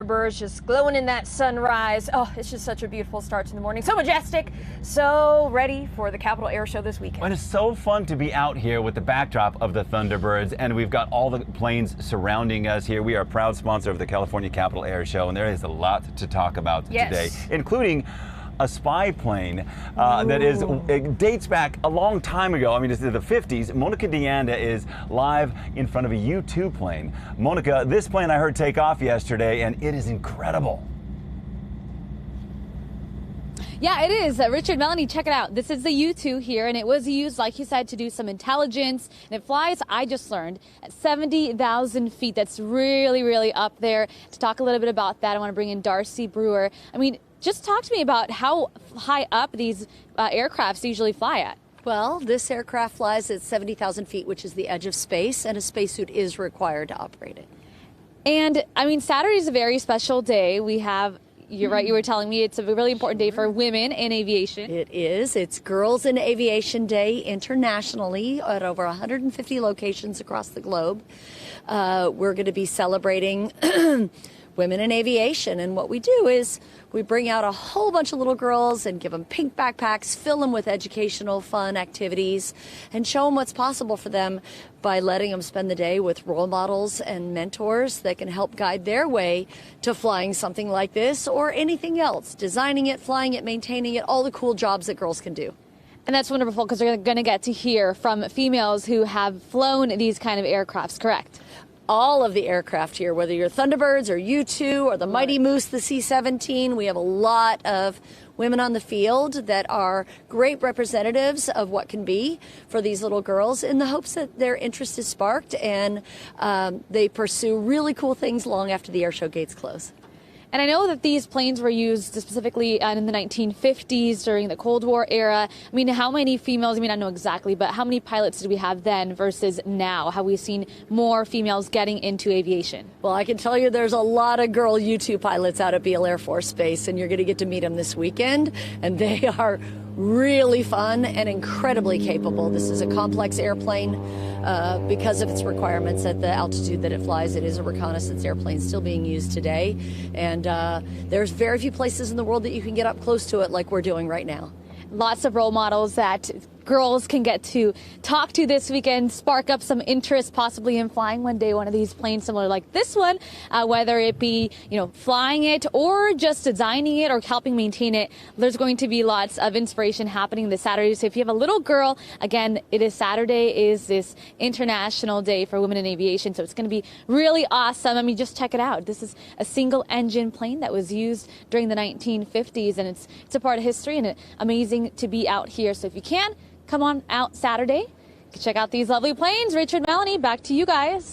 Thunderbirds just glowing in that sunrise. Oh, it's just such a beautiful start to the morning. So majestic, so ready for the Capitol Air Show this weekend. And it's so fun to be out here with the backdrop of the Thunderbirds, and we've got all the planes surrounding us here. We are a proud sponsor of the California Capitol Air Show, and there is a lot to talk about today, including a spy plane it dates back a long time ago. I mean, it's the 50s. Monica DeAnda is live in front of a U-2 plane. Monica, this plane I heard take off yesterday, and it is incredible. Yeah, it is. Richard, Melanie, check it out. This is the U-2 here, and it was used, like you said, to do some intelligence. And it flies, I just learned, at 70,000 feet. That's really, really up there. To talk a little bit about that, I want to bring in Darcy Brewer. I mean, just talk to me about how high up these aircrafts usually fly at. Well, this aircraft flies at 70,000 feet, which is the edge of space, and a spacesuit is required to operate it. And, I mean, Saturday is a very special day. We have, you're right, you were telling me it's a really important day for women in aviation. It is. It's Girls in Aviation Day internationally at over 150 locations across the globe. We're going to be celebrating women in aviation, and what we do is we bring out a whole bunch of little girls and give them pink backpacks, fill them with educational, fun activities, and show them what's possible for them by letting them spend the day with role models and mentors that can help guide their way to flying something like this or anything else, designing it, flying it, maintaining it, all the cool jobs that girls can do. And that's wonderful because we're going to get to hear from females who have flown these kind of aircrafts, correct? All of the aircraft here, whether you're Thunderbirds or U-2 or the Mighty Moose, the C-17, we have a lot of women on the field that are great representatives of what can be for these little girls in the hopes that their interest is sparked and they pursue really cool things long after the air show gates close. And I know that these planes were used specifically in the 1950s during the Cold War era. I mean, how many females, I mean, I don't know exactly, but how many pilots did we have then versus now? Have we seen more females getting into aviation? Well, I can tell you there's a lot of girl U-2 pilots out at Beale Air Force Base, and you're going to get to meet them this weekend, and they are really fun and incredibly capable. This is a complex airplane because of its requirements at the altitude that it flies. It is a reconnaissance airplane still being used today. And there's very few places in the world that you can get up close to it like we're doing right now. Lots of role models that girls can get to talk to this weekend, spark up some interest possibly in flying one day one of these planes similar like this one, whether it be, you know, flying it or just designing it or helping maintain it. There's going to be lots of inspiration happening this Saturday. So if you have a little girl, again, it is Saturday is this International Day for Women in Aviation. So it's going to be really awesome. I mean, just check it out. This is a single engine plane that was used during the 1950s, and it's a part of history, and it's amazing to be out here. So if you can, come on out Saturday. Check out these lovely planes. Richard, Melanie, back to you guys.